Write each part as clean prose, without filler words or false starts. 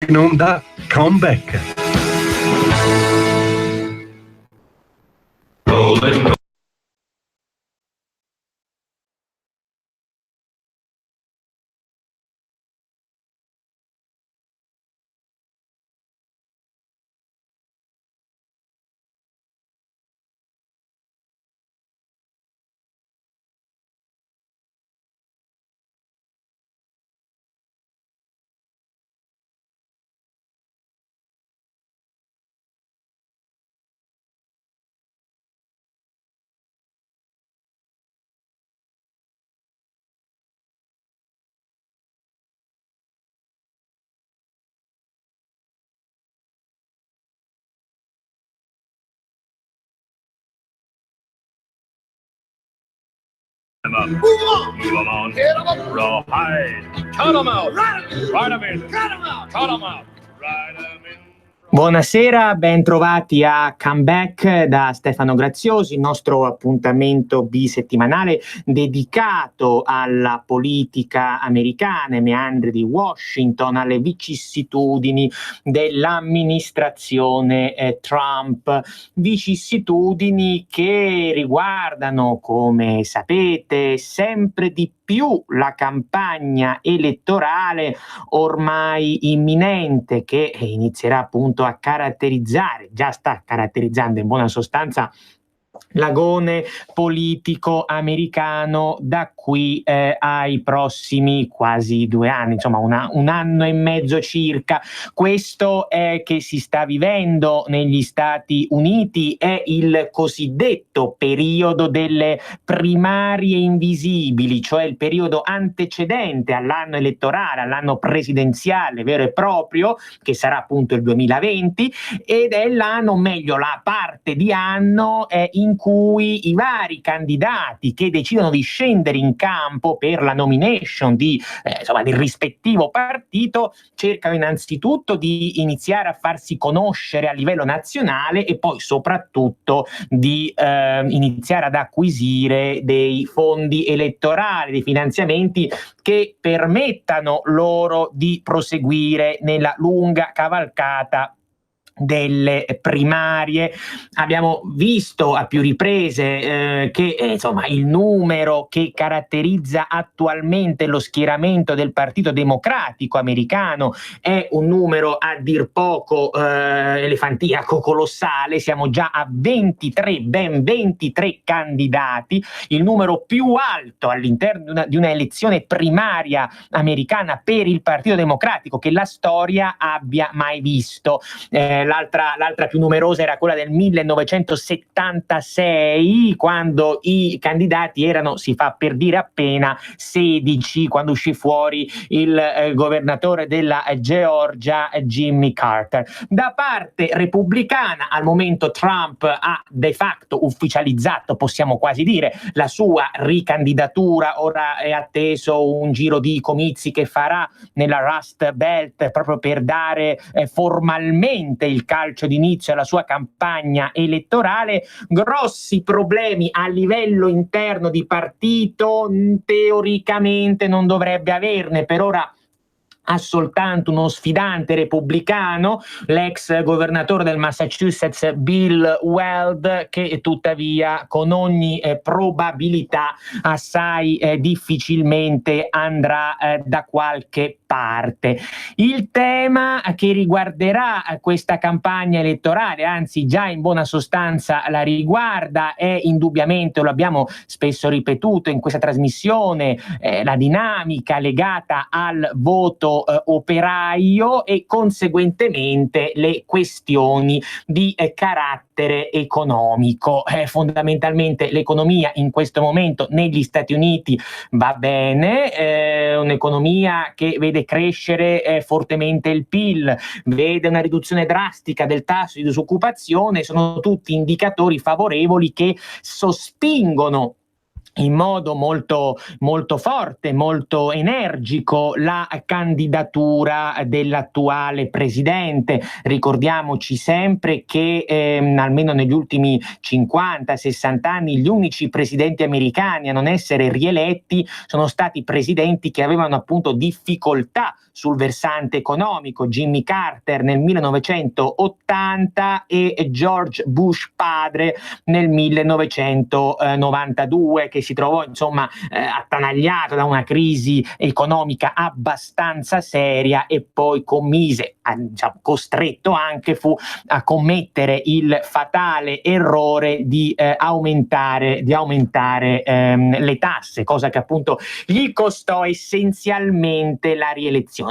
in onda Comeback. Move 'em on, hit 'em up, rawhide, cut 'em out, ride 'em in, cut 'em out, ride 'em in. Buonasera, ben trovati a Comeback da Stefano Graziosi, il nostro appuntamento bisettimanale dedicato alla politica americana, ai meandri di Washington, alle vicissitudini dell'amministrazione Trump, vicissitudini che riguardano, come sapete, sempre di più la campagna elettorale ormai imminente che inizierà appunto a caratterizzare, già sta caratterizzando in buona sostanza, l'agone politico americano da qui ai prossimi quasi 2 anni, insomma un anno e mezzo circa. Questo è che si sta vivendo negli Stati Uniti, è il cosiddetto periodo delle primarie invisibili, cioè il periodo antecedente all'anno elettorale, all'anno presidenziale vero e proprio, che sarà appunto il 2020, ed è l'anno, o meglio la parte di anno in cui i vari candidati che decidono di scendere in campo per la nomination del rispettivo partito cercano innanzitutto di iniziare a farsi conoscere a livello nazionale e poi soprattutto di iniziare ad acquisire dei fondi elettorali, dei finanziamenti che permettano loro di proseguire nella lunga cavalcata delle primarie. Abbiamo visto a più riprese che il numero che caratterizza attualmente lo schieramento del Partito Democratico americano è un numero a dir poco elefantiaco, colossale. Siamo già a ben 23 candidati, il numero più alto all'interno di una elezione primaria americana per il Partito Democratico che la storia abbia mai visto. L'altra più numerosa era quella del 1976, quando i candidati erano, si fa per dire, appena 16, quando uscì fuori il governatore della Georgia Jimmy Carter. Da parte repubblicana, al momento Trump ha de facto ufficializzato, possiamo quasi dire, la sua ricandidatura. Ora è atteso un giro di comizi che farà nella Rust Belt proprio per dare formalmente il calcio d'inizio alla sua campagna elettorale. Grossi problemi a livello interno di partito teoricamente non dovrebbe averne, per ora ha soltanto uno sfidante repubblicano, l'ex governatore del Massachusetts Bill Weld, che tuttavia con ogni probabilità assai difficilmente andrà da qualche parte. Il tema che riguarderà questa campagna elettorale, anzi già in buona sostanza la riguarda, è indubbiamente, lo abbiamo spesso ripetuto in questa trasmissione, la dinamica legata al voto operaio e conseguentemente le questioni di carattere economico. Fondamentalmente l'economia in questo momento negli Stati Uniti va bene, un'economia che vede crescere fortemente il PIL, vede una riduzione drastica del tasso di disoccupazione, sono tutti indicatori favorevoli che sospingono in modo molto, molto forte, molto energico la candidatura dell'attuale presidente. Ricordiamoci sempre che almeno negli ultimi 50-60 anni gli unici presidenti americani a non essere rieletti sono stati presidenti che avevano appunto difficoltà sul versante economico: Jimmy Carter nel 1980 e George Bush padre nel 1992, che si trovò insomma attanagliato da una crisi economica abbastanza seria e poi diciamo, costretto anche fu a commettere il fatale errore di aumentare le tasse, cosa che appunto gli costò essenzialmente la rielezione.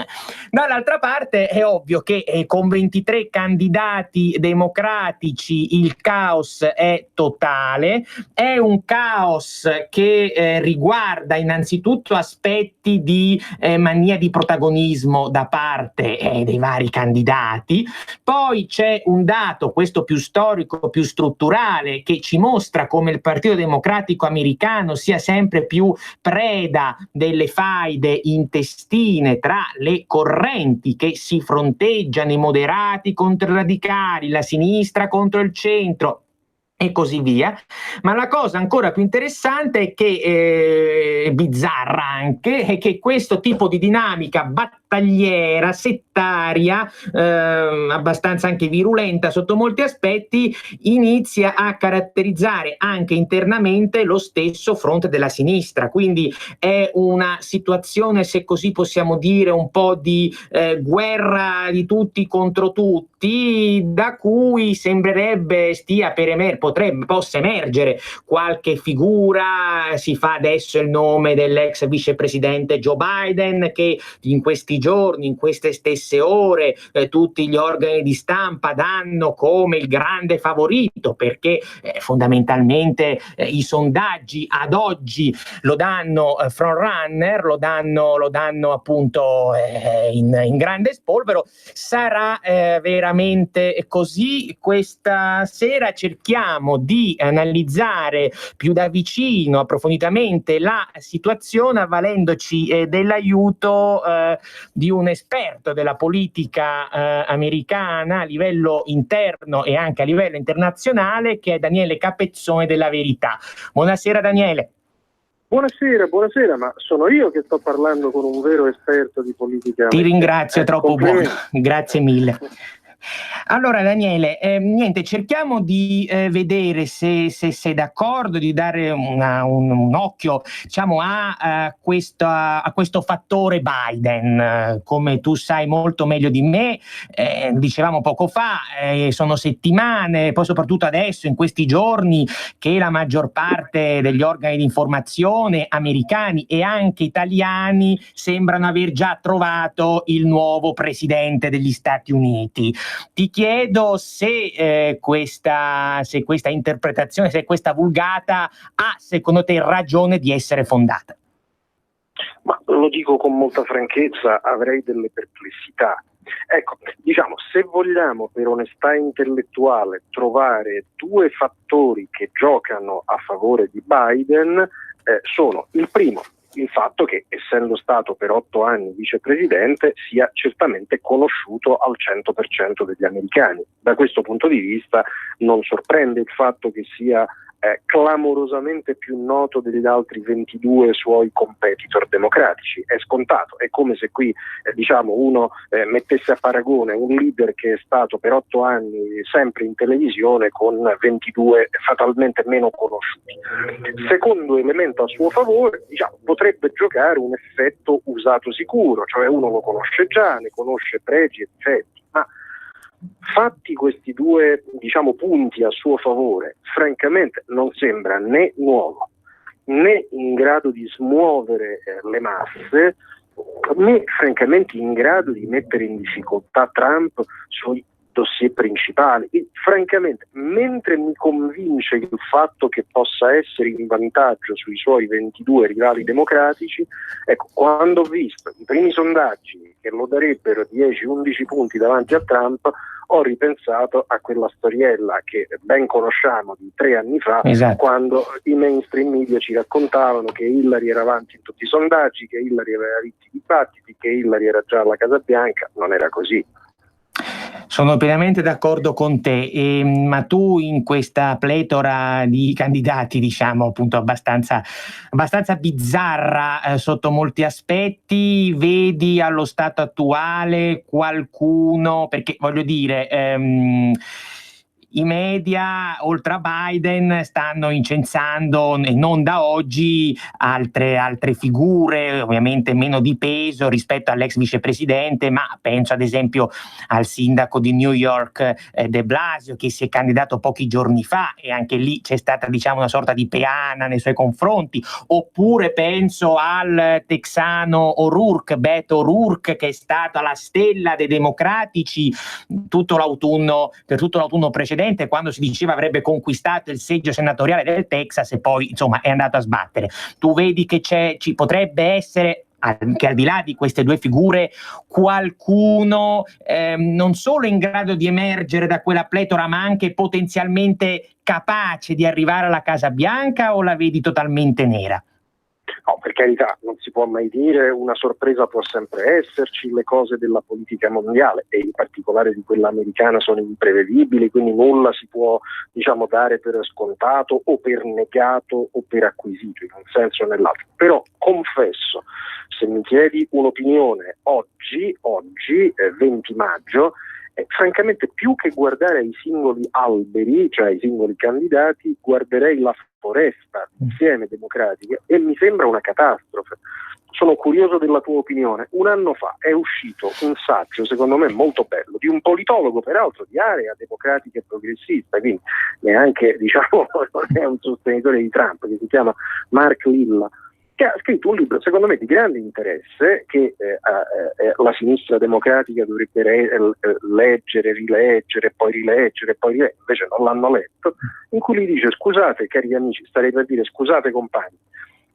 Dall'altra parte è ovvio che con 23 candidati democratici il caos è totale, è un caos che riguarda innanzitutto aspetti di mania di protagonismo da parte dei vari candidati. Poi c'è un dato, questo più storico, più strutturale, che ci mostra come il Partito Democratico americano sia sempre più preda delle faide intestine tra le correnti che si fronteggiano, i moderati contro i radicali, la sinistra contro il centro e così via. Ma la cosa ancora più interessante è che, bizzarra anche, è che questo tipo di dinamica battagliera, settaria, abbastanza anche virulenta sotto molti aspetti, inizia a caratterizzare anche internamente lo stesso fronte della sinistra. Quindi è una situazione, se così possiamo dire, un po' di guerra di tutti contro tutti, da cui sembrerebbe possa emergere qualche figura. Si fa adesso il nome dell'ex vicepresidente Joe Biden, che in questi giorni, in queste stesse ore, tutti gli organi di stampa danno come il grande favorito, perché fondamentalmente i sondaggi ad oggi lo danno frontrunner, lo danno appunto in grande spolvero. Sarà veramente così? Questa sera cerchiamo di analizzare più da vicino, approfonditamente, la situazione, avvalendoci dell'aiuto di un esperto della politica americana a livello interno e anche a livello internazionale, che è Daniele Capezzone della Verità. Buonasera Daniele. Buonasera, ma sono io che sto parlando con un vero esperto di politica. Ti ringrazio, è troppo buono, grazie mille. Allora Daniele, niente, cerchiamo di vedere se sei d'accordo, di dare un occhio, diciamo, a questo fattore Biden. Come tu sai molto meglio di me, dicevamo poco fa, sono settimane, poi soprattutto adesso in questi giorni, che la maggior parte degli organi di informazione americani e anche italiani sembrano aver già trovato il nuovo presidente degli Stati Uniti. Ti chiedo se questa interpretazione, se questa vulgata ha secondo te ragione di essere fondata. Ma lo dico con molta franchezza, avrei delle perplessità. Ecco, diciamo, se vogliamo per onestà intellettuale trovare due fattori che giocano a favore di Biden, sono il primo, il fatto che, essendo stato per 8 anni vicepresidente, sia certamente conosciuto al 100% degli americani. Da questo punto di vista non sorprende il fatto che sia clamorosamente più noto degli altri 22 suoi competitor democratici. È scontato, è come se qui uno mettesse a paragone un leader che è stato per 8 anni sempre in televisione con 22 fatalmente meno conosciuti. Secondo elemento a suo favore, potrebbe giocare un effetto usato sicuro, cioè uno lo conosce già, ne conosce pregi e difetti, ma fatti questi due punti a suo favore, francamente non sembra né nuovo né in grado di smuovere le masse, né francamente in grado di mettere in difficoltà Trump sui dossier principali. E francamente, mentre mi convince il fatto che possa essere in vantaggio sui suoi 22 rivali democratici, ecco, quando ho visto i primi sondaggi che lo darebbero 10-11 punti davanti a Trump, ho ripensato a quella storiella che ben conosciamo di 3 anni fa, esatto, quando i mainstream media ci raccontavano che Hillary era avanti in tutti i sondaggi, che Hillary aveva vinto i dibattiti, che Hillary era già alla Casa Bianca. Non era così. Sono pienamente d'accordo con te, ma tu in questa pletora di candidati, diciamo appunto abbastanza bizzarra sotto molti aspetti, vedi allo stato attuale qualcuno, perché voglio dire, i media, oltre a Biden, stanno incensando, e non da oggi, altre figure, ovviamente meno di peso rispetto all'ex vicepresidente, ma penso ad esempio al sindaco di New York De Blasio, che si è candidato pochi giorni fa, e anche lì c'è stata, diciamo, una sorta di peana nei suoi confronti. Oppure penso al texano O'Rourke, Beto O'Rourke, che è stato alla stella dei democratici per tutto l'autunno precedente, quando si diceva avrebbe conquistato il seggio senatoriale del Texas, e poi insomma è andato a sbattere. Tu vedi che ci potrebbe essere, anche al di là di queste due figure, qualcuno non solo in grado di emergere da quella pletora, ma anche potenzialmente capace di arrivare alla Casa Bianca, o la vedi totalmente nera? No, per carità, non si può mai dire, una sorpresa può sempre esserci, le cose della politica mondiale e in particolare di quella americana sono imprevedibili, quindi nulla si può, diciamo, dare per scontato o per negato o per acquisito in un senso o nell'altro. Però confesso, se mi chiedi un'opinione oggi 20 maggio, francamente più che guardare ai singoli alberi, cioè ai singoli candidati, guarderei la foresta insieme democratica, e mi sembra una catastrofe. Sono curioso della tua opinione. Un anno fa è uscito un saggio, secondo me molto bello, di un politologo peraltro di area democratica e progressista, quindi neanche, diciamo, non è un sostenitore di Trump, che si chiama Mark Lilla, che ha scritto un libro secondo me di grande interesse, che la sinistra democratica dovrebbe leggere, rileggere, poi rileggere, invece non l'hanno letto, in cui gli dice: scusate cari amici, starei per dire scusate compagni,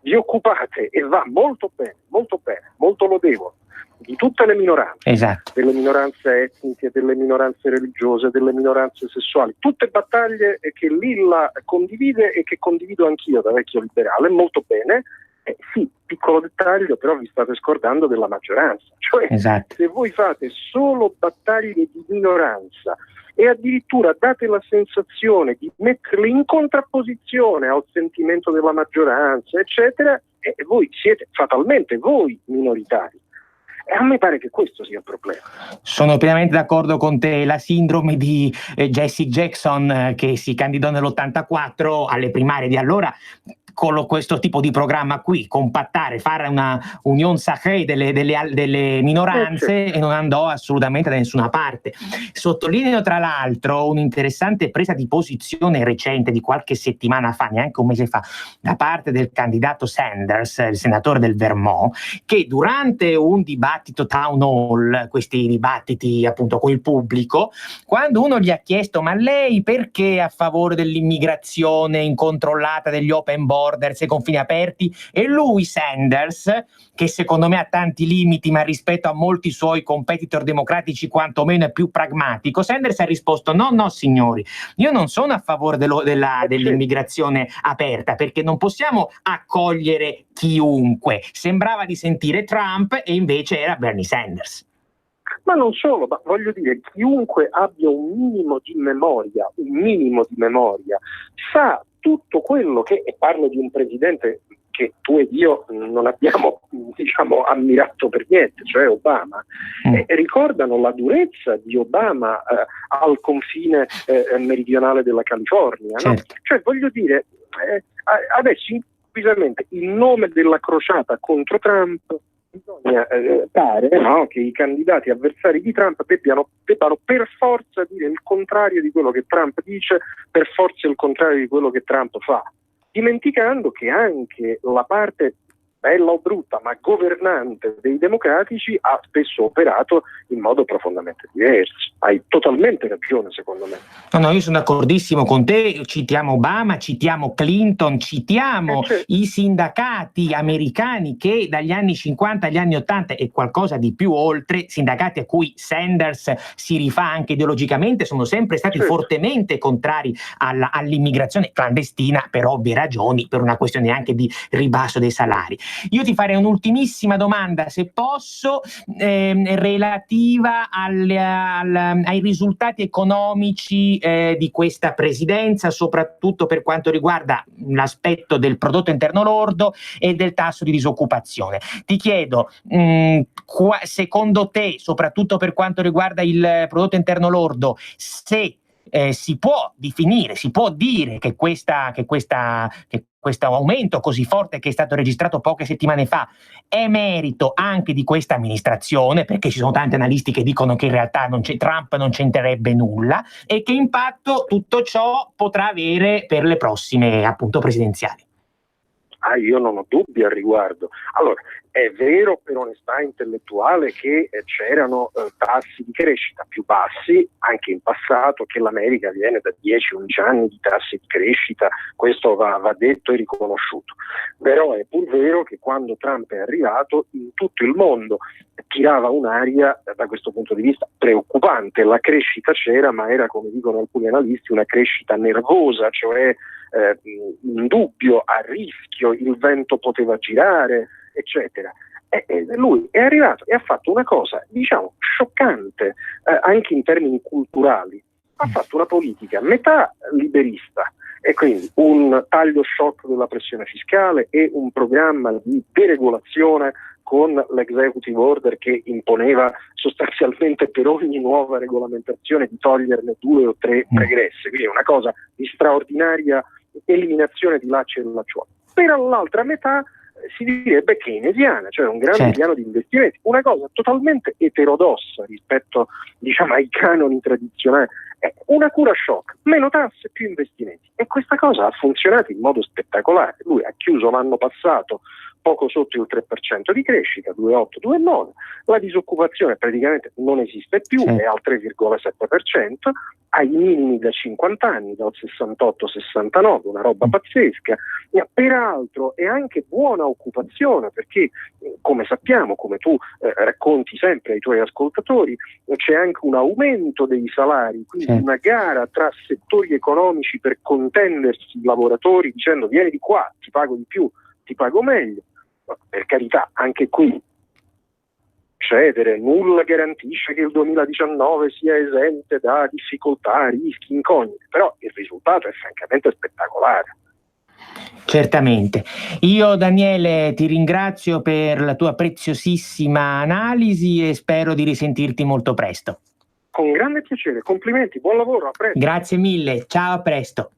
vi occupate, e va molto bene, molto lodevole, di tutte le minoranze, esatto, delle minoranze etniche, delle minoranze religiose, delle minoranze sessuali, tutte battaglie che Lilla condivide e che condivido anch'io da vecchio liberale, molto bene. Sì, piccolo dettaglio, però vi state scordando della maggioranza, cioè esatto. Se voi fate solo battaglie di minoranza e addirittura date la sensazione di metterli in contrapposizione al sentimento della maggioranza, eccetera, voi siete fatalmente voi minoritari. E a me pare che questo sia il problema. Sono pienamente d'accordo con te. La sindrome di Jesse Jackson, che si candidò nell'84 alle primarie di allora con questo tipo di programma qui, compattare, fare una union sacrée delle minoranze, e non andò assolutamente da nessuna parte. Sottolineo tra l'altro un'interessante presa di posizione recente di qualche settimana fa, neanche un mese fa, da parte del candidato Sanders, il senatore del Vermont, che durante un dibattito town hall, questi dibattiti appunto con il pubblico, quando uno gli ha chiesto: ma lei perché è a favore dell'immigrazione incontrollata, degli open borders e confini aperti? E lui, Sanders, che secondo me ha tanti limiti, ma rispetto a molti suoi competitor democratici quantomeno è più pragmatico, Sanders ha risposto: no signori, io non sono a favore dell'immigrazione aperta, perché non possiamo accogliere chiunque. Sembrava di sentire Trump e invece era Bernie Sanders. Ma non solo, ma voglio dire, chiunque abbia un minimo di memoria, sa tutto quello che, e parlo di un presidente che tu ed io non abbiamo, diciamo, ammirato per niente, cioè Obama, ricordano la durezza di Obama al confine meridionale della California, certo. No? Cioè voglio dire, adesso improvvisamente in nome della crociata contro Trump bisogna pare, no, che i candidati avversari di Trump debbano per forza dire il contrario di quello che Trump dice, per forza il contrario di quello che Trump fa, dimenticando che anche la parte bella o brutta, ma governante dei democratici, ha spesso operato in modo profondamente diverso. Hai totalmente ragione, secondo me. No, io sono d'accordissimo con te, citiamo Obama, citiamo Clinton, citiamo i sindacati americani che dagli anni 50 agli anni 80 e qualcosa di più oltre, sindacati a cui Sanders si rifà anche ideologicamente, sono sempre stati fortemente contrari all'immigrazione clandestina per ovvie ragioni, per una questione anche di ribasso dei salari. Io ti farei un'ultimissima domanda, se posso, relativa ai risultati economici di questa presidenza, soprattutto per quanto riguarda l'aspetto del prodotto interno lordo e del tasso di disoccupazione. Ti chiedo, secondo te, soprattutto per quanto riguarda il prodotto interno lordo, se si può definire, si può dire che questo aumento così forte che è stato registrato poche settimane fa è merito anche di questa amministrazione, perché ci sono tanti analisti che dicono che in realtà Trump non c'entrerebbe nulla, e che impatto tutto ciò potrà avere per le prossime, appunto, presidenziali. Io non ho dubbi al riguardo. Allora, è vero per onestà intellettuale che c'erano tassi di crescita più bassi anche in passato, che l'America viene da 10-11 anni di tassi di crescita, questo va detto e riconosciuto. Però è pur vero che quando Trump è arrivato in tutto il mondo tirava un'aria da questo punto di vista preoccupante. La crescita c'era, ma era, come dicono alcuni analisti, una crescita nervosa, cioè in dubbio, a rischio, il vento poteva girare, eccetera. E lui è arrivato e ha fatto una cosa, diciamo, scioccante, anche in termini culturali. Ha fatto una politica metà liberista, e quindi un taglio shock della pressione fiscale e un programma di deregolazione con l'executive order che imponeva sostanzialmente per ogni nuova regolamentazione di toglierne 2 o 3 pregresse, quindi una cosa di straordinaria eliminazione di lacci e lacciuoli. Per l'altra metà si direbbe keynesiana, cioè un grande piano di investimenti, una cosa totalmente eterodossa rispetto, diciamo, ai canoni tradizionali. Una cura shock, meno tasse, più investimenti, e questa cosa ha funzionato in modo spettacolare. Lui ha chiuso l'anno passato poco sotto il 3% di crescita, 2,8, 2,9, la disoccupazione praticamente non esiste più, è al 3,7%, ai minimi da 50 anni, dal 68-69, una roba pazzesca. Peraltro è anche buona occupazione, perché come sappiamo, come tu racconti sempre ai tuoi ascoltatori, c'è anche un aumento dei salari, quindi una gara tra settori economici per contendersi i lavoratori dicendo vieni di qua, ti pago di più, ti pago meglio. Per carità, anche qui cedere, nulla garantisce che il 2019 sia esente da difficoltà, rischi, incognite, però il risultato è francamente spettacolare. Certamente. Io, Daniele, ti ringrazio per la tua preziosissima analisi e spero di risentirti molto presto. Con grande piacere, complimenti, buon lavoro, a presto. Grazie mille, ciao, a presto.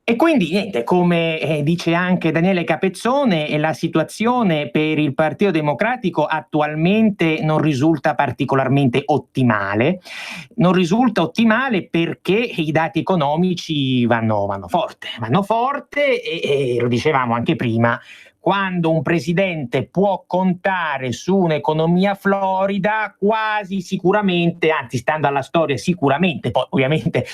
E quindi niente, come dice anche Daniele Capezzone, la situazione per il Partito Democratico attualmente non risulta particolarmente ottimale. Non risulta ottimale perché i dati economici vanno forte e lo dicevamo anche prima. Quando un presidente può contare su un'economia florida, quasi sicuramente, anzi stando alla storia sicuramente, poi ovviamente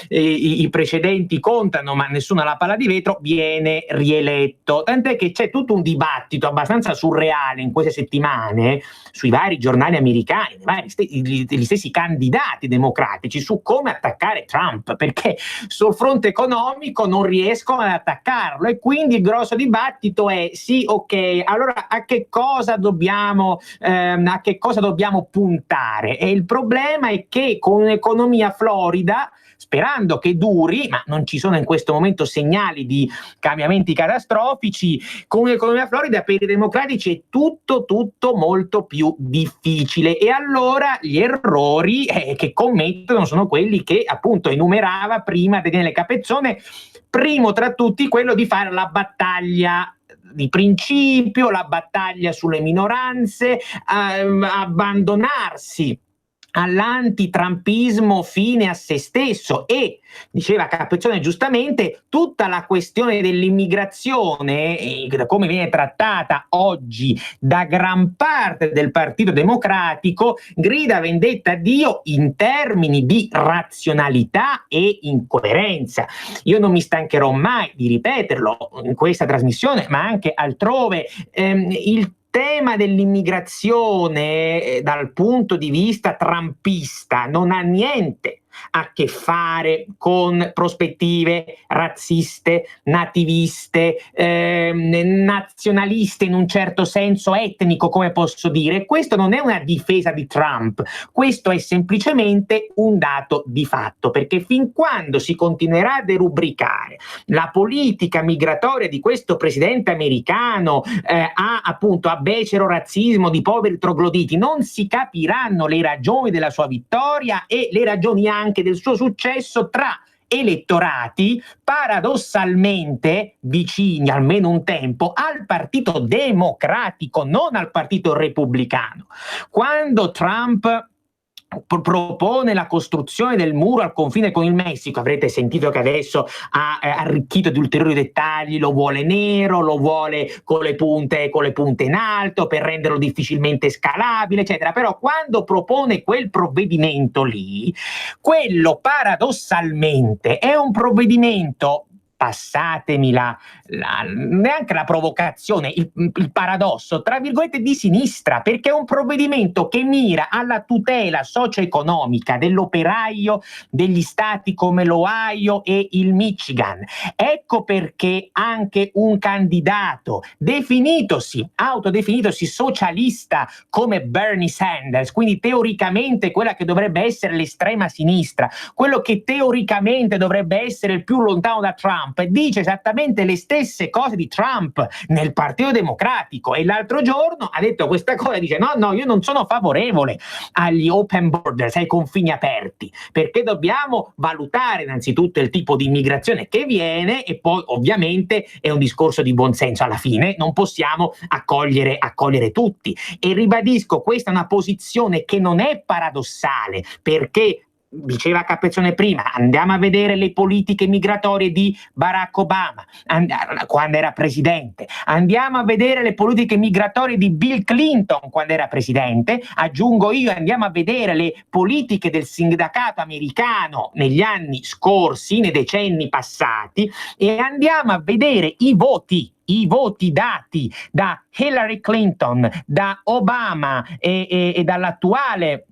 i precedenti contano ma nessuno ha la palla di vetro, viene rieletto. Tant'è che c'è tutto un dibattito abbastanza surreale in queste settimane sui vari giornali americani, gli stessi candidati democratici, su come attaccare Trump, perché sul fronte economico non riescono ad attaccarlo, e quindi il grosso dibattito è sì, ok, allora a che cosa dobbiamo puntare? E il problema è che con un'economia florida, sperando che duri, ma non ci sono in questo momento segnali di cambiamenti catastrofici, con un'economia florida per i democratici è tutto molto più difficile, e allora gli errori che commettono sono quelli che appunto enumerava prima Daniele Capezzone, primo tra tutti quello di fare la battaglia di principio, la battaglia sulle minoranze, abbandonarsi all'antitrampismo fine a se stesso. E diceva Capezzone giustamente, tutta la questione dell'immigrazione, come viene trattata oggi da gran parte del Partito Democratico, grida vendetta a Dio in termini di razionalità e incoerenza. Io non mi stancherò mai di ripeterlo in questa trasmissione, ma anche altrove. Il tema dell'immigrazione dal punto di vista trumpista non ha niente a che fare con prospettive razziste, nativiste, nazionaliste in un certo senso etnico, come posso dire. Questo non è una difesa di Trump, questo è semplicemente un dato di fatto, perché fin quando si continuerà a derubricare la politica migratoria di questo presidente americano a becero razzismo di poveri trogloditi, non si capiranno le ragioni della sua vittoria e le ragioni anche del suo successo tra elettorati paradossalmente vicini, almeno un tempo, al Partito Democratico, non al Partito Repubblicano. Quando Trump propone la costruzione del muro al confine con il Messico, avrete sentito che adesso ha arricchito di ulteriori dettagli, lo vuole nero, lo vuole con le punte in alto per renderlo difficilmente scalabile, eccetera. Però quando propone quel provvedimento lì, quello paradossalmente è un provvedimento, passatemi neanche la provocazione, il paradosso, tra virgolette, di sinistra, perché è un provvedimento che mira alla tutela socio-economica dell'operaio degli stati come l'Ohio e il Michigan. Ecco perché anche un candidato autodefinitosi socialista come Bernie Sanders, quindi teoricamente quella che dovrebbe essere l'estrema sinistra, quello che teoricamente dovrebbe essere il più lontano da Trump, dice esattamente le stesse cose di Trump nel Partito Democratico, e l'altro giorno ha detto questa cosa, dice no, io non sono favorevole agli open borders, ai confini aperti, perché dobbiamo valutare innanzitutto il tipo di immigrazione che viene e poi ovviamente è un discorso di buonsenso, alla fine non possiamo accogliere tutti. E ribadisco, questa è una posizione che non è paradossale, perché diceva Capezzone prima, andiamo a vedere le politiche migratorie di Barack Obama quando era presidente, andiamo a vedere le politiche migratorie di Bill Clinton quando era presidente, aggiungo io, andiamo a vedere le politiche del sindacato americano negli anni scorsi, nei decenni passati, e andiamo a vedere i voti dati da Hillary Clinton, da Obama e dall'attuale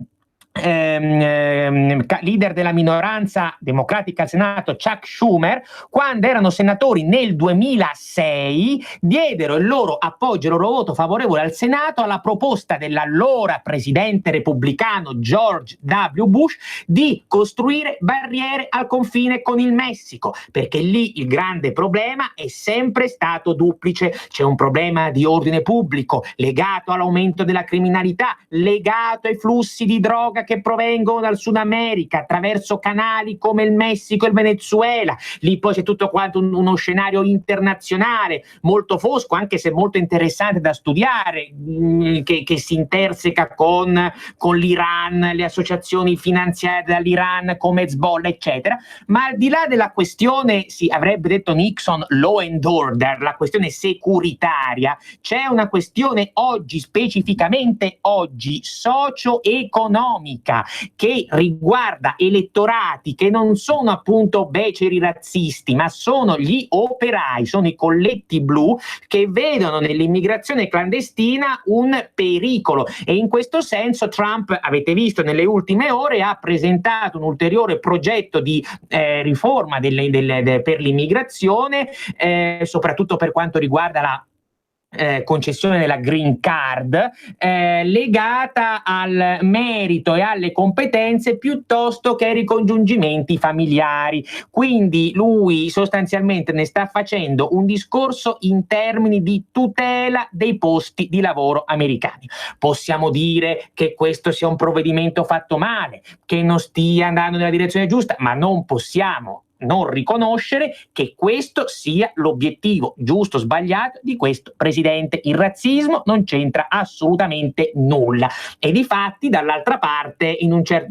leader della minoranza democratica al Senato, Chuck Schumer, quando erano senatori nel 2006, diedero il loro appoggio, il loro voto favorevole al Senato alla proposta dell'allora presidente repubblicano George W. Bush di costruire barriere al confine con il Messico, perché lì il grande problema è sempre stato duplice. C'è un problema di ordine pubblico legato all'aumento della criminalità, legato ai flussi di droga che provengono dal Sud America attraverso canali come il Messico e il Venezuela. Lì poi c'è tutto quanto uno scenario internazionale molto fosco, anche se molto interessante da studiare, che si interseca con l'Iran, le associazioni finanziarie dall'Iran come Hezbollah, eccetera. Ma al di là della questione, avrebbe detto Nixon, law and order, la questione securitaria, c'è una questione specificamente oggi, socio-economica, che riguarda elettorati che non sono appunto beceri razzisti, ma sono gli operai, sono i colletti blu che vedono nell'immigrazione clandestina un pericolo. E in questo senso Trump, avete visto nelle ultime ore, ha presentato un ulteriore progetto di riforma per l'immigrazione, soprattutto per quanto riguarda la concessione della green card, legata al merito e alle competenze piuttosto che ai ricongiungimenti familiari. Quindi lui sostanzialmente ne sta facendo un discorso in termini di tutela dei posti di lavoro americani. Possiamo dire che questo sia un provvedimento fatto male, che non stia andando nella direzione giusta, ma non possiamo non riconoscere che questo sia l'obiettivo, giusto o sbagliato, di questo presidente. Il razzismo non c'entra assolutamente nulla. E difatti, dall'altra parte,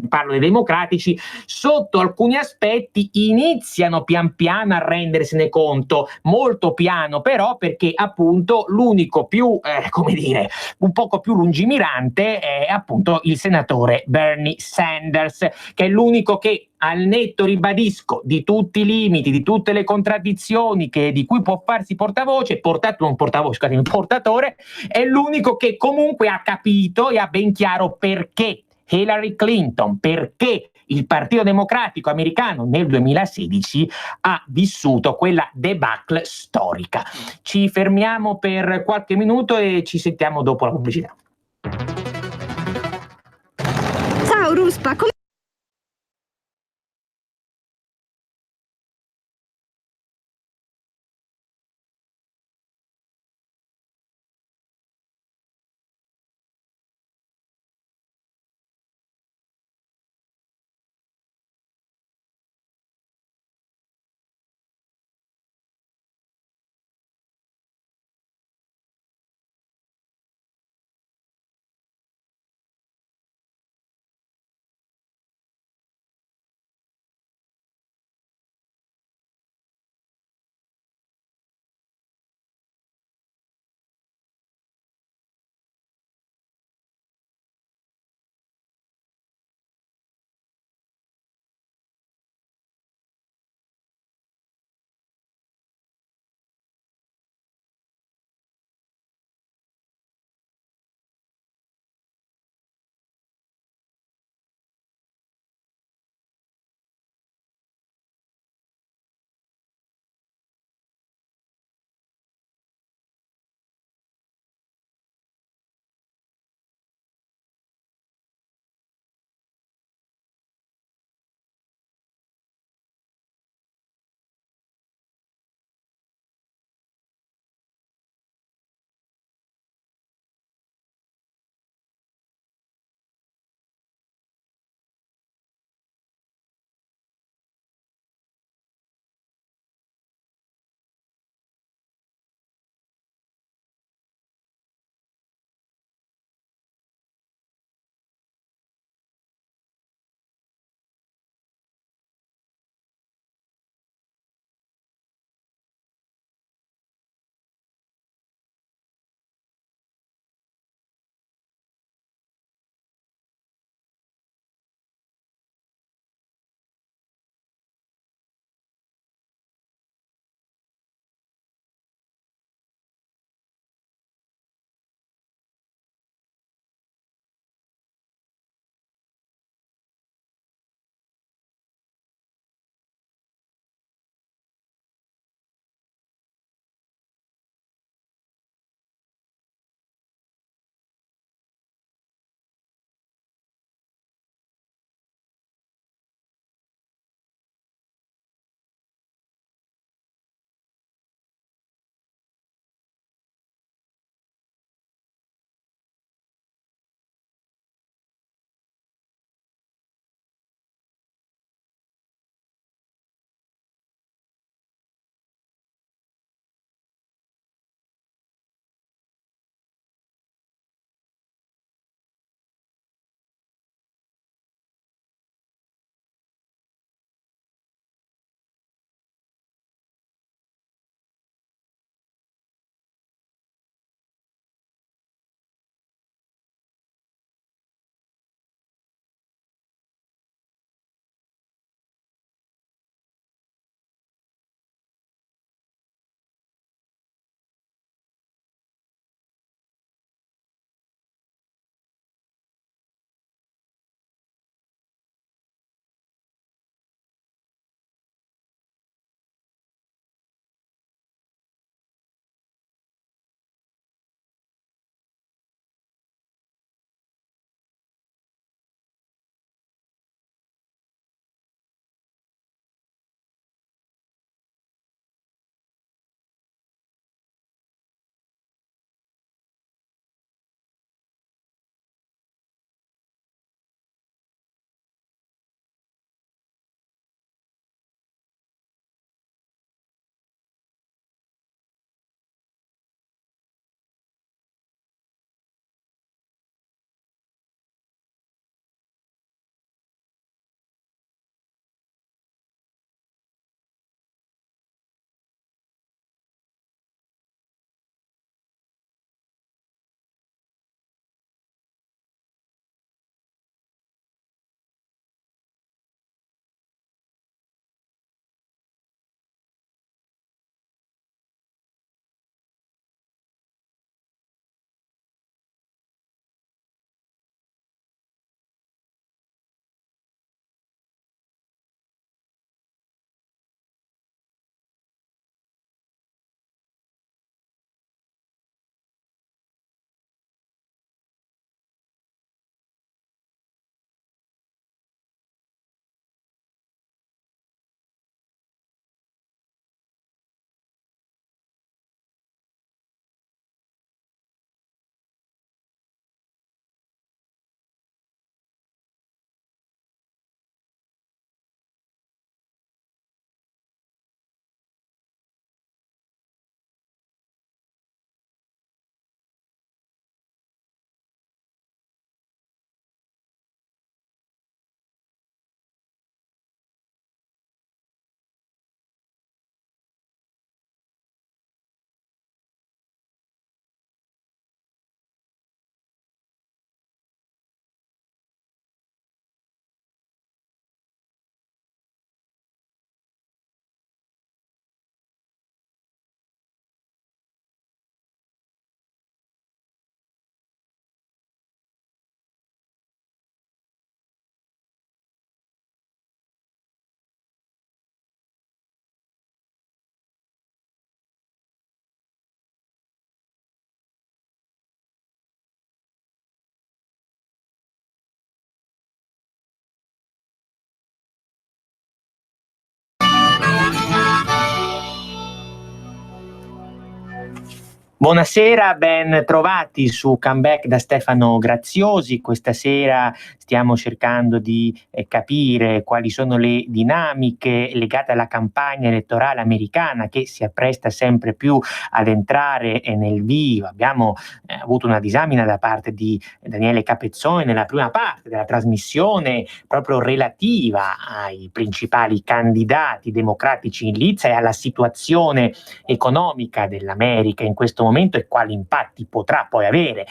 parlo dei democratici, sotto alcuni aspetti iniziano pian piano a rendersene conto, molto piano però, perché appunto l'unico più, come dire, un poco più lungimirante è appunto il senatore Bernie Sanders, che è l'unico che, al netto, ribadisco, di tutti i limiti, di tutte le contraddizioni di cui può farsi portavoce, un portatore, è l'unico che comunque ha capito e ha ben chiaro perché Hillary Clinton, perché il Partito Democratico americano nel 2016 ha vissuto quella debacle storica. Ci fermiamo per qualche minuto e ci sentiamo dopo la pubblicità. Ciao Ruspa, come Buonasera, ben trovati su Comeback da Stefano Graziosi. Questa sera stiamo cercando di capire quali sono le dinamiche legate alla campagna elettorale americana che si appresta sempre più ad entrare nel vivo. Abbiamo avuto una disamina da parte di Daniele Capezzone nella prima parte della trasmissione proprio relativa ai principali candidati democratici in lizza e alla situazione economica dell'America in questo momento e quali impatti potrà poi avere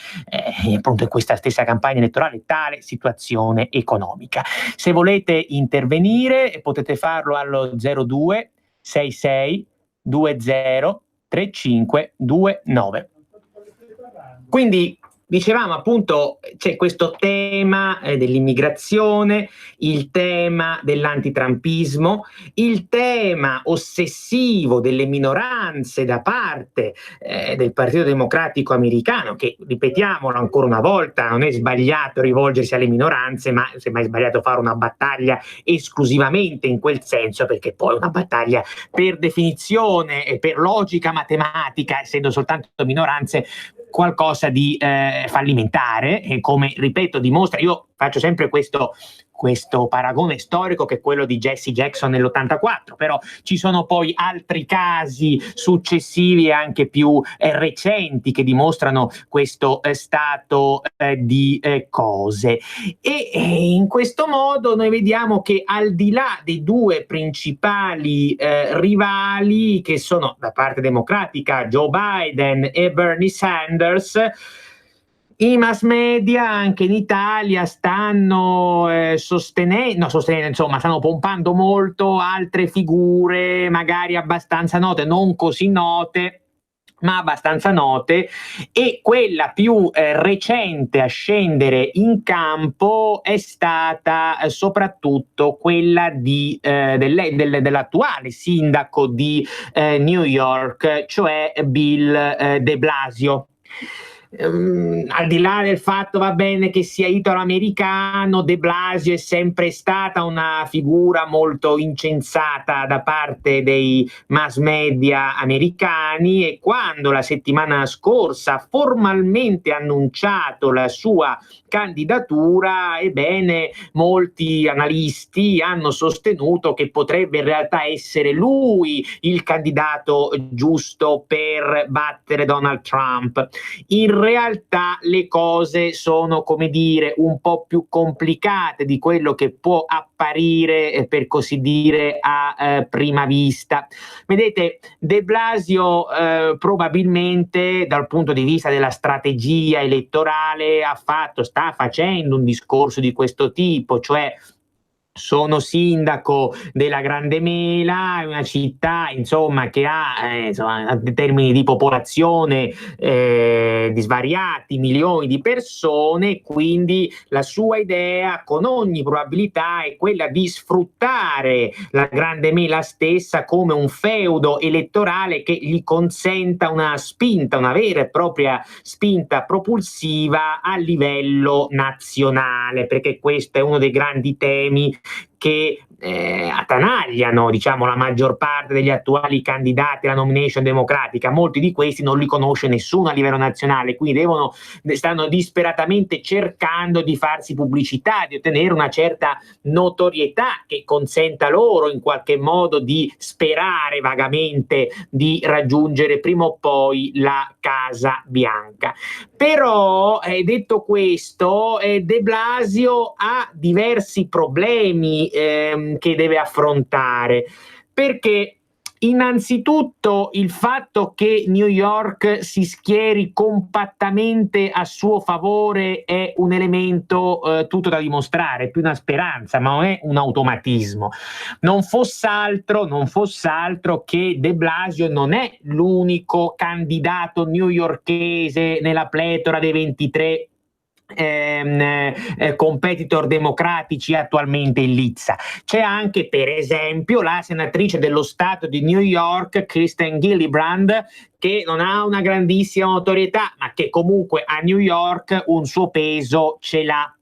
appunto in questa stessa campagna elettorale tale situazione economica. Se volete intervenire potete farlo allo 02 66 20 35 29. Quindi dicevamo appunto c'è questo tema dell'immigrazione, il tema dell'antitrampismo, il tema ossessivo delle minoranze da parte del Partito Democratico americano, che ripetiamolo ancora una volta, non è sbagliato rivolgersi alle minoranze, ma semmai è sbagliato fare una battaglia esclusivamente in quel senso, perché poi una battaglia per definizione e per logica matematica, essendo soltanto minoranze, qualcosa di fallimentare, e come ripeto dimostra, io faccio sempre questo paragone storico che è quello di Jesse Jackson nell'84, però ci sono poi altri casi successivi e anche più recenti che dimostrano questo stato di cose, e in questo modo noi vediamo che al di là dei due principali rivali, che sono da parte democratica Joe Biden e Bernie Sanders, i mass media anche in Italia stanno sostenendo, insomma, stanno pompando molto altre figure magari abbastanza note, non così note, ma abbastanza note, e quella più recente a scendere in campo è stata soprattutto quella dell'attuale sindaco di New York, cioè Bill de Blasio. Al di là del fatto, va bene, che sia italo-americano, De Blasio è sempre stata una figura molto incensata da parte dei mass media americani, e quando la settimana scorsa ha formalmente annunciato la sua candidatura, ebbene molti analisti hanno sostenuto che potrebbe in realtà essere lui il candidato giusto per battere Donald Trump. In realtà le cose sono, come dire, un po' più complicate di quello che può apparire, per così dire, a prima vista. Vedete, De Blasio probabilmente dal punto di vista della strategia elettorale sta facendo un discorso di questo tipo, cioè: sono sindaco della Grande Mela, una città insomma che ha in termini di popolazione di svariati milioni di persone, quindi la sua idea con ogni probabilità è quella di sfruttare la Grande Mela stessa come un feudo elettorale che gli consenta una vera e propria spinta propulsiva a livello nazionale, perché questo è uno dei grandi temi che attanagliano, diciamo, la maggior parte degli attuali candidati alla nomination democratica. Molti di questi non li conosce nessuno a livello nazionale, quindi stanno disperatamente cercando di farsi pubblicità, di ottenere una certa notorietà che consenta loro in qualche modo di sperare vagamente di raggiungere prima o poi la Casa Bianca. Però, detto questo, De Blasio ha diversi problemi che deve affrontare, perché innanzitutto il fatto che New York si schieri compattamente a suo favore è un elemento tutto da dimostrare, più una speranza, ma non è un automatismo. Non fosse altro che De Blasio non è l'unico candidato newyorkese nella pletora dei 23 competitor democratici attualmente in lizza. C'è anche, per esempio, la senatrice dello Stato di New York, Kristen Gillibrand, che non ha una grandissima notorietà, ma che comunque a New York un suo peso ce l'ha.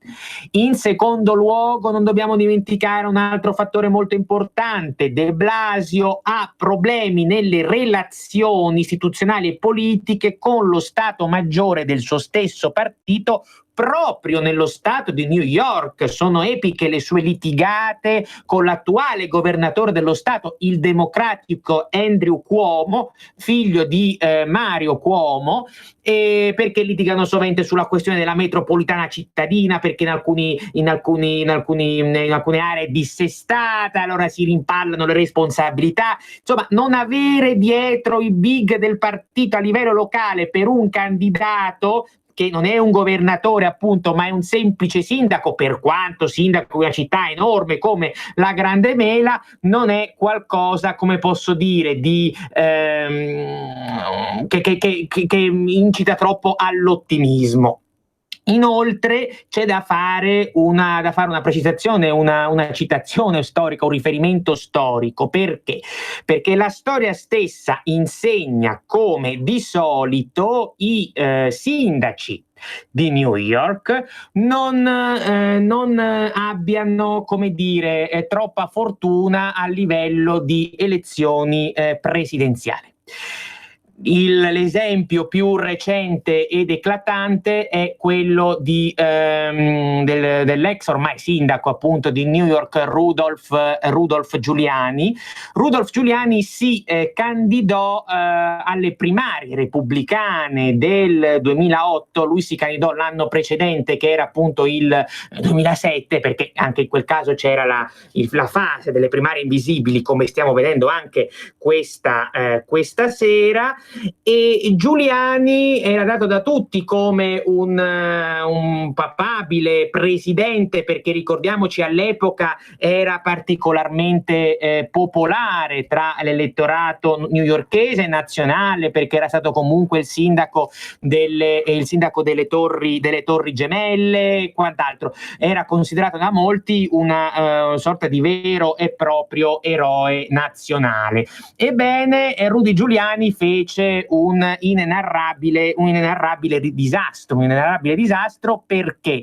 In secondo luogo, non dobbiamo dimenticare un altro fattore molto importante: De Blasio ha problemi nelle relazioni istituzionali e politiche con lo Stato Maggiore del suo stesso partito, proprio nello stato di New York. Sono epiche le sue litigate con l'attuale governatore dello stato, il democratico Andrew Cuomo, figlio di Mario Cuomo, perché litigano sovente sulla questione della metropolitana cittadina, perché in alcune aree è dissestata, allora si rimpallano le responsabilità. Insomma, non avere dietro i big del partito a livello locale per un candidato che non è un governatore appunto, ma è un semplice sindaco, per quanto sindaco di una città enorme come la Grande Mela, non è qualcosa, come posso dire, che incita troppo all'ottimismo. Inoltre c'è da fare una precisazione, una citazione storica, un riferimento storico. Perché? Perché la storia stessa insegna come di solito i sindaci di New York non abbiano, come dire, troppa fortuna a livello di elezioni presidenziali. L'esempio più recente ed eclatante è quello dell'ex ormai sindaco appunto di New York Rudolph Giuliani. Rudolph Giuliani si candidò alle primarie repubblicane del 2008, lui si candidò l'anno precedente che era appunto il 2007, perché anche in quel caso c'era la fase delle primarie invisibili, come stiamo vedendo anche questa sera. E Giuliani era dato da tutti come un papabile presidente, perché ricordiamoci all'epoca era particolarmente popolare tra l'elettorato newyorkese e nazionale, perché era stato comunque il sindaco delle torri gemelle e quant'altro. Era considerato da molti una sorta di vero e proprio eroe nazionale. Ebbene, Rudy Giuliani fece un inenarrabile disastro. Perché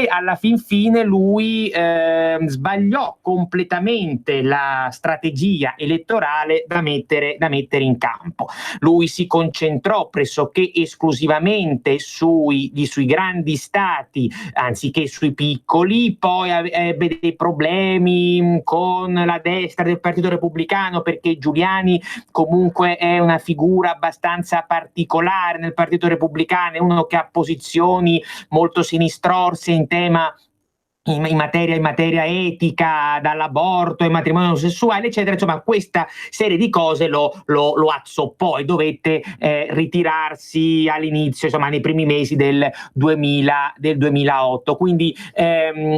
alla fin fine lui sbagliò completamente la strategia elettorale da mettere in campo. Lui si concentrò pressoché esclusivamente sui grandi stati anziché sui piccoli, poi ebbe dei problemi con la destra del Partito Repubblicano, perché Giuliani comunque è una figura abbastanza particolare nel Partito Repubblicano, è uno che ha posizioni molto sinistrorse in materia etica, dall'aborto ai matrimonio omosessuale, eccetera. Insomma, questa serie di cose lo azzoppò e dovette ritirarsi all'inizio, insomma, nei primi mesi del 2008. Quindi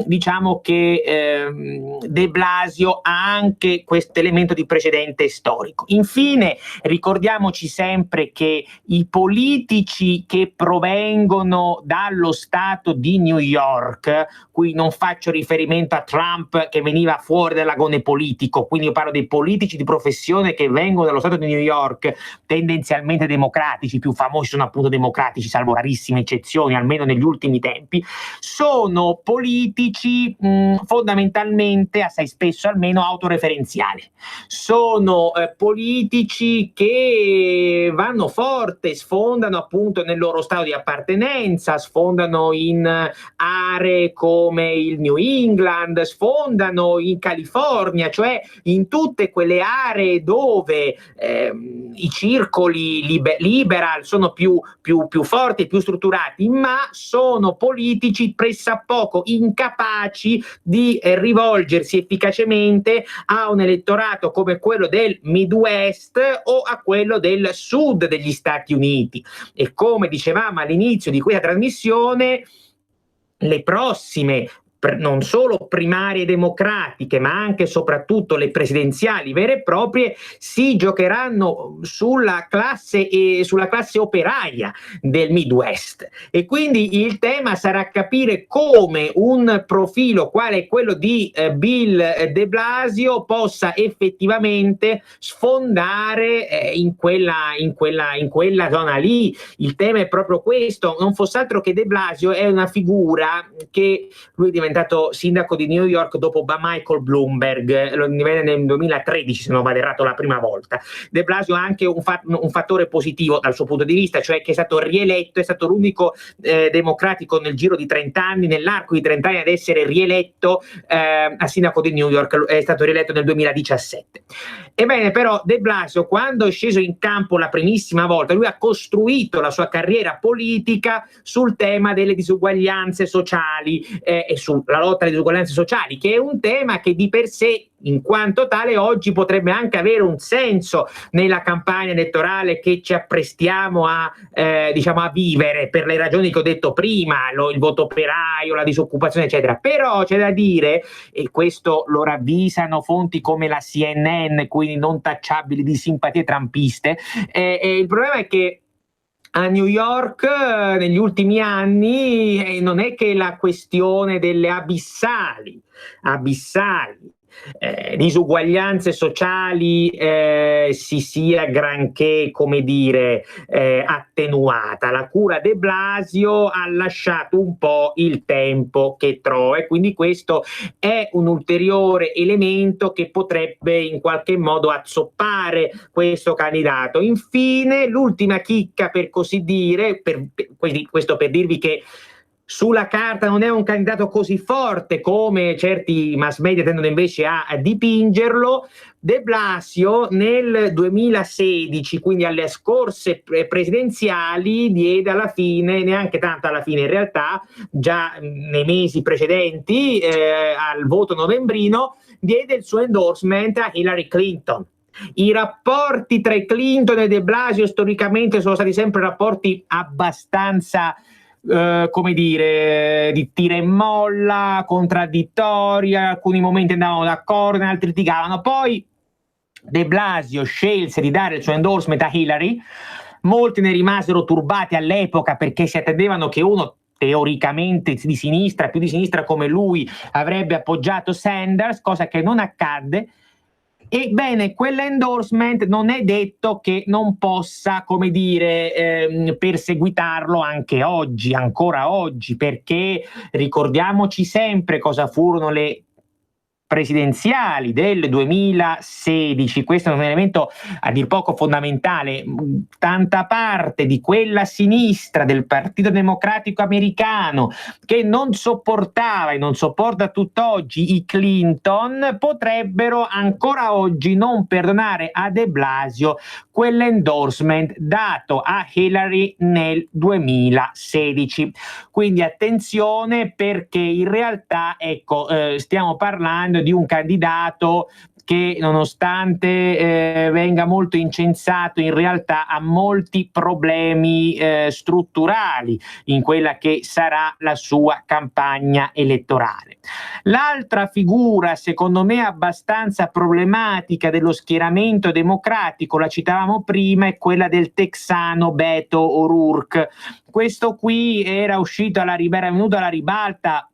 diciamo che De Blasio ha anche questo elemento di precedente storico. Infine, ricordiamoci sempre che i politici che provengono dallo stato di New York, qui non faccio riferimento a Trump che veniva fuori dall'agone politico, quindi io parlo dei politici di professione che vengono dallo stato di New York, tendenzialmente democratici, più famosi sono appunto democratici, salvo rarissime eccezioni, almeno negli ultimi tempi, sono politici fondamentalmente, assai spesso almeno, autoreferenziali. Sono politici che vanno forte, sfondano appunto nel loro stato di appartenenza, sfondano in aree come il New England, sfondano in California, cioè in tutte quelle aree dove i circoli liberal sono più forti, più strutturati, ma sono politici pressappoco incapaci di rivolgersi efficacemente a un elettorato come quello del Midwest o a quello del sud degli Stati Uniti. E come dicevamo all'inizio di questa trasmissione, le prossime non solo primarie democratiche, ma anche e soprattutto le presidenziali vere e proprie, si giocheranno sulla classe operaia del Midwest. E quindi il tema sarà capire come un profilo quale quello di Bill de Blasio possa effettivamente sfondare in quella zona lì. Il tema è proprio questo, non fosse altro che de Blasio è una figura che lui è diventato sindaco di New York dopo Michael Bloomberg, lo divenne nel 2013 se non vado errato la prima volta. De Blasio ha anche un fattore positivo dal suo punto di vista, cioè che è stato rieletto, è stato l'unico democratico nel giro di 30 anni, nell'arco di 30 anni ad essere rieletto a sindaco di New York, è stato rieletto nel 2017. Ebbene, però de Blasio, quando è sceso in campo la primissima volta, lui ha costruito la sua carriera politica sul tema delle disuguaglianze sociali e sulla lotta alle disuguaglianze sociali, che è un tema che di per sé, in quanto tale, oggi potrebbe anche avere un senso nella campagna elettorale che ci apprestiamo a vivere, per le ragioni che ho detto prima, il voto operaio, la disoccupazione, eccetera. Però c'è da dire, e questo lo ravvisano fonti come la CNN, quindi non tacciabili di simpatie trumpiste, il problema è che a New York negli ultimi anni non è che la questione delle abissali disuguaglianze sociali si sia granché, come dire, attenuata. La cura de Blasio ha lasciato un po' il tempo che trova, e quindi questo è un ulteriore elemento che potrebbe in qualche modo azzoppare questo candidato. Infine, l'ultima chicca, per così dire, questo per dirvi che sulla carta non è un candidato così forte come certi mass media tendono invece a dipingerlo. De Blasio nel 2016, quindi alle scorse presidenziali, diede alla fine, neanche tanto alla fine in realtà, già nei mesi precedenti al voto novembrino, diede il suo endorsement a Hillary Clinton. I rapporti tra Clinton e de Blasio storicamente sono stati sempre rapporti abbastanza come dire, di tira e molla, contraddittoria, in alcuni momenti andavano d'accordo, in altri litigavano. Poi de Blasio scelse di dare il suo endorsement a Hillary, molti ne rimasero turbati all'epoca perché si attendevano che uno teoricamente di sinistra, più di sinistra come lui, avrebbe appoggiato Sanders, cosa che non accadde. Ebbene, quell'endorsement non è detto che non possa, come dire, perseguitarlo anche oggi, ancora oggi, perché ricordiamoci sempre cosa furono le presidenziali del 2016. Questo è un elemento a dir poco fondamentale. Tanta parte di quella sinistra del Partito Democratico americano che non sopportava e non sopporta tutt'oggi i Clinton potrebbero ancora oggi non perdonare a de Blasio quell'endorsement dato a Hillary nel 2016. Quindi attenzione, perché in realtà stiamo parlando di un candidato che, nonostante venga molto incensato, in realtà ha molti problemi strutturali in quella che sarà la sua campagna elettorale. L'altra figura, secondo me, abbastanza problematica dello schieramento democratico, la citavamo prima, è quella del texano Beto O'Rourke. Questo qui era venuto alla ribalta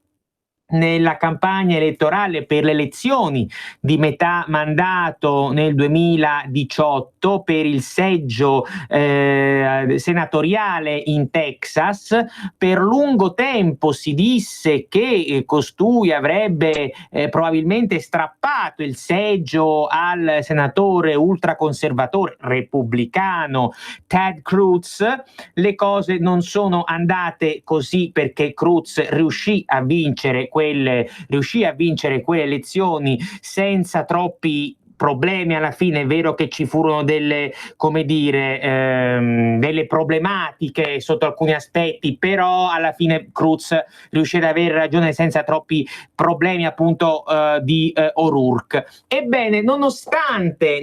nella campagna elettorale per le elezioni di metà mandato nel 2018 per il seggio senatoriale in Texas. Per lungo tempo si disse che costui avrebbe probabilmente strappato il seggio al senatore ultraconservatore repubblicano Ted Cruz. Le cose non sono andate così, perché Cruz riuscì a vincere quelle elezioni senza troppi problemi. Alla fine è vero che ci furono delle problematiche sotto alcuni aspetti, però alla fine Cruz riuscì ad avere ragione senza troppi problemi, appunto, di O'Rourke. Ebbene, nonostante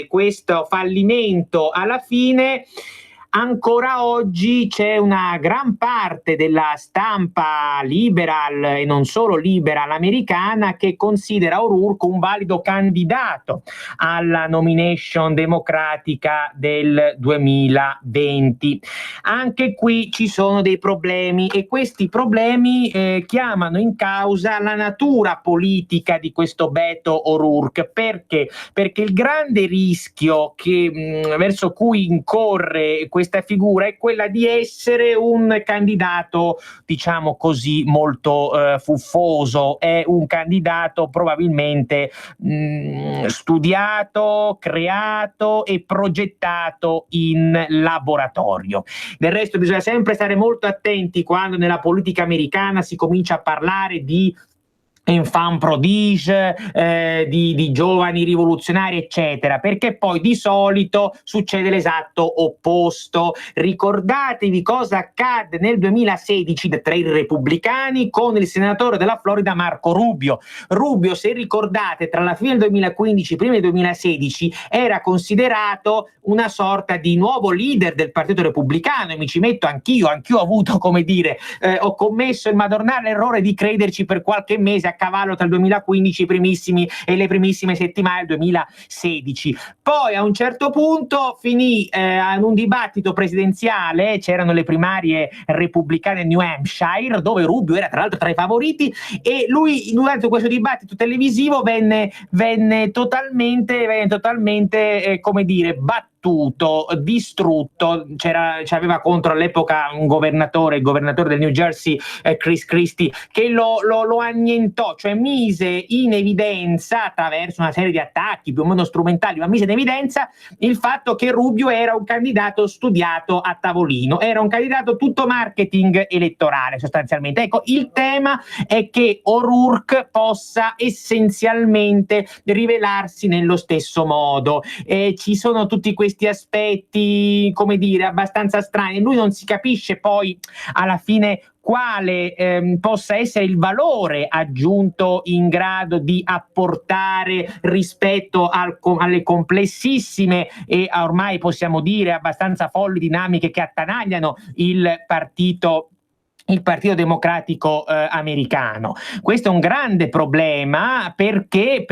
questo fallimento, alla fine ancora oggi c'è una gran parte della stampa liberal e non solo liberal americana che considera O'Rourke un valido candidato alla nomination democratica del 2020. Anche qui ci sono dei problemi e questi problemi chiamano in causa la natura politica di questo Beto O'Rourke. Perché? Perché il grande rischio verso cui incorre questa figura è quella di essere un candidato, diciamo così, molto fuffoso. È un candidato probabilmente studiato, creato e progettato in laboratorio. Del resto bisogna sempre stare molto attenti quando nella politica americana si comincia a parlare di enfant prodige, di giovani rivoluzionari, eccetera, perché poi di solito succede l'esatto opposto. Ricordatevi cosa accadde nel 2016 tra i repubblicani con il senatore della Florida Marco Rubio. Rubio, se ricordate, tra la fine del 2015 e prima del 2016 era considerato una sorta di nuovo leader del Partito Repubblicano, e mi ci metto anch'io ho avuto, come dire, ho commesso il madornale errore di crederci per qualche mese a cavallo tra il 2015 e le primissime settimane del 2016. Poi a un certo punto finì in un dibattito presidenziale, c'erano le primarie repubblicane in New Hampshire, dove Rubio era tra l'altro tra i favoriti, e lui durante questo dibattito televisivo venne totalmente come dire, distrutto. C'aveva contro all'epoca un il governatore del New Jersey, Chris Christie, che lo annientò, cioè mise in evidenza attraverso una serie di attacchi più o meno strumentali, ma mise in evidenza il fatto che Rubio era un candidato studiato a tavolino, era un candidato tutto marketing elettorale sostanzialmente. Ecco, il tema è che O'Rourke possa essenzialmente rivelarsi nello stesso modo. Ci sono tutti questi aspetti, come dire, abbastanza strani. Lui non si capisce poi alla fine quale possa essere il valore aggiunto in grado di apportare rispetto alle complessissime e ormai possiamo dire abbastanza folli dinamiche che attanagliano il Partito Democratico americano. Questo è un grande problema perché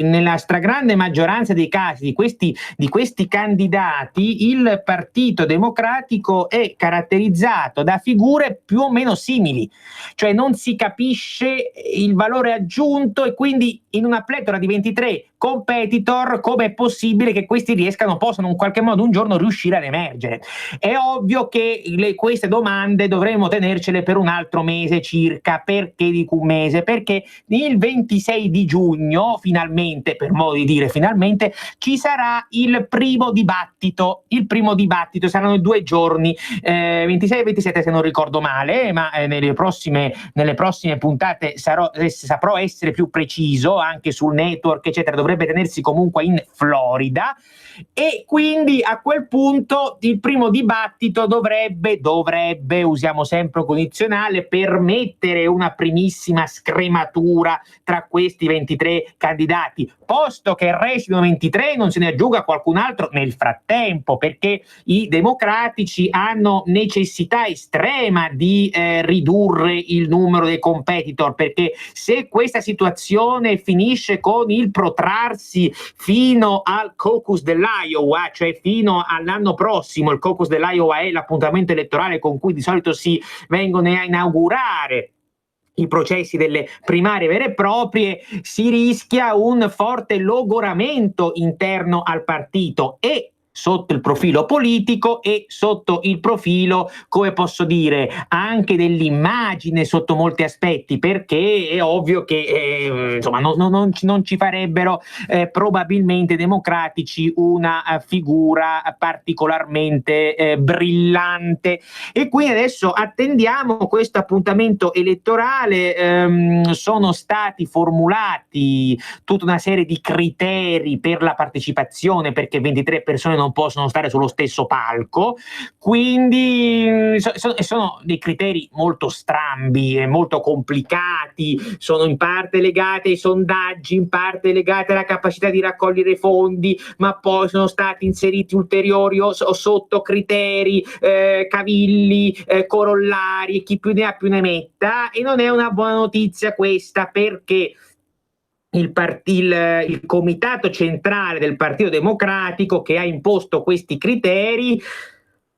nella stragrande maggioranza dei casi di questi candidati il Partito Democratico è caratterizzato da figure più o meno simili, cioè non si capisce il valore aggiunto, e quindi in una pletora di 23 competitor come è possibile che questi possano in qualche modo un giorno riuscire ad emergere. È ovvio che queste domande dovremo tenercele per un altro mese circa. Perché dico un mese? Perché il 26 di giugno finalmente, per modo di dire finalmente, ci sarà il primo dibattito. Saranno 2 giorni, 26 e 27 se non ricordo male, ma nelle prossime puntate saprò essere più preciso anche sul network, eccetera. Dovrebbe tenersi comunque in Florida, e quindi a quel punto il primo dibattito dovrebbe, usiamo sempre condizionale, permettere una primissima scrematura tra questi 23 candidati, posto che restino 23 non se ne aggiunga qualcun altro nel frattempo, perché i democratici hanno necessità estrema di ridurre il numero dei competitor, perché se questa situazione finisce con il protrarsi fino al caucus dell'Iowa, cioè fino all'anno prossimo, il caucus dell'Iowa è l'appuntamento elettorale con cui di solito si vengono a inaugurare i processi delle primarie vere e proprie, si rischia un forte logoramento interno al partito, e sotto il profilo politico e sotto il profilo, come posso dire, anche dell'immagine sotto molti aspetti, perché è ovvio che insomma non ci farebbero probabilmente democratici una figura particolarmente brillante. E quindi adesso attendiamo questo appuntamento elettorale. Sono stati formulati tutta una serie di criteri per la partecipazione, perché 23 persone non non possono stare sullo stesso palco, quindi sono dei criteri molto strambi e molto complicati, sono in parte legati ai sondaggi, in parte legati alla capacità di raccogliere fondi, ma poi sono stati inseriti ulteriori o sotto criteri, cavilli, corollari, chi più ne ha più ne metta, e non è una buona notizia questa, perché il comitato centrale del Partito Democratico, che ha imposto questi criteri,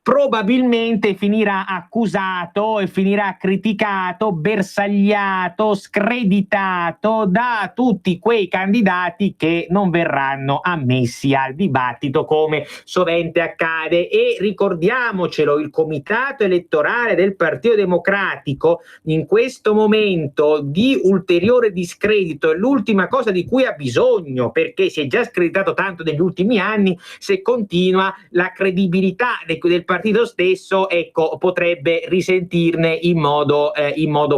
probabilmente finirà accusato e finirà criticato, bersagliato, screditato da tutti quei candidati che non verranno ammessi al dibattito, come sovente accade. E ricordiamocelo, il comitato elettorale del Partito Democratico in questo momento di ulteriore discredito è l'ultima cosa di cui ha bisogno, perché si è già screditato tanto negli ultimi anni. Se continua, la credibilità del partito stesso, ecco, potrebbe risentirne in modo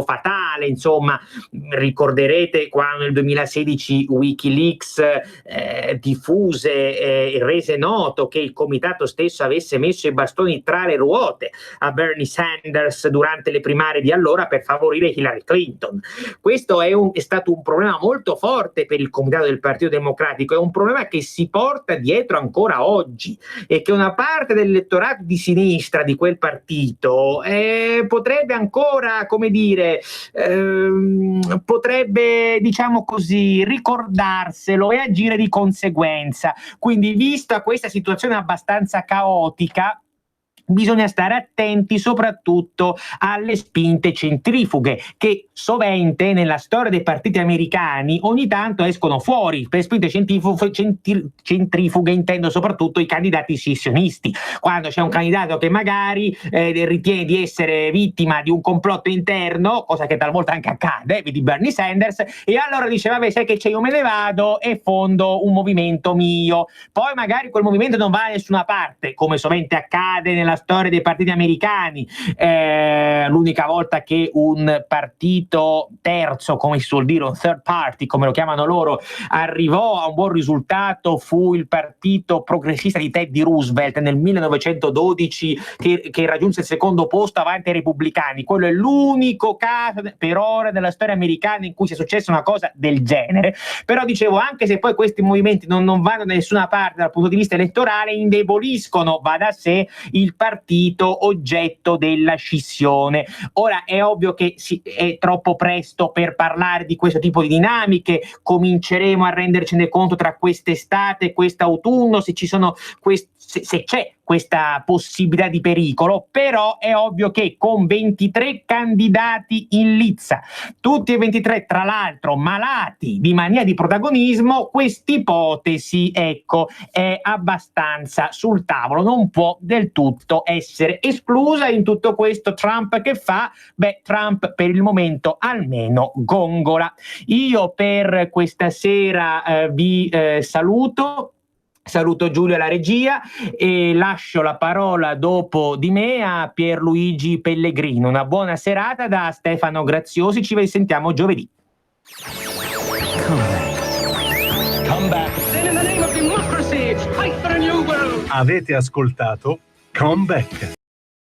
fatale. Insomma, ricorderete quando nel 2016 Wikileaks diffuse e rese noto che il comitato stesso avesse messo i bastoni tra le ruote a Bernie Sanders durante le primarie di allora per favorire Hillary Clinton. Questo è stato un problema molto forte per il comitato del Partito Democratico, è un problema che si porta dietro ancora oggi, e che una parte dell'elettorato di sinistra di quel partito potrebbe ancora, come dire, potrebbe, diciamo così, ricordarselo e agire di conseguenza. Quindi, vista questa situazione abbastanza caotica, bisogna stare attenti soprattutto alle spinte centrifughe, che sovente nella storia dei partiti americani ogni tanto escono fuori. Per spinte centrifughe intendo soprattutto i candidati scissionisti, quando c'è un candidato che magari ritiene di essere vittima di un complotto interno, cosa che talvolta anche accade, vedi Bernie Sanders, e allora dice vabbè, sai che c'è, io me ne vado e fondo un movimento mio. Poi magari quel movimento non va da nessuna parte, come sovente accade nella storia dei partiti americani. L'unica volta che un partito terzo, come si suol dire, un third party, come lo chiamano loro, arrivò a un buon risultato fu il partito progressista di Teddy Roosevelt nel 1912, che raggiunse il secondo posto avanti ai repubblicani. Quello è l'unico caso per ora della storia americana in cui sia successa una cosa del genere. Però dicevo, anche se poi questi movimenti non vanno da nessuna parte dal punto di vista elettorale, indeboliscono, va da sé, il partito oggetto della scissione. Ora è ovvio che è troppo presto per parlare di questo tipo di dinamiche, cominceremo a rendercene conto tra quest'estate e quest'autunno, se c'è questa possibilità di pericolo. Però è ovvio che con 23 candidati in lizza, tutti e 23 tra l'altro malati di mania di protagonismo, quest'ipotesi, ecco, è abbastanza sul tavolo, non può del tutto essere esclusa. In tutto questo Trump che fa? Beh, Trump per il momento almeno gongola. Io per questa sera vi saluto Giulio alla regia e lascio la parola dopo di me a Pierluigi Pellegrino. Una buona serata da Stefano Graziosi, ci risentiamo giovedì. Come back. In the name of democracy, fight for a new world. Avete ascoltato Come Back.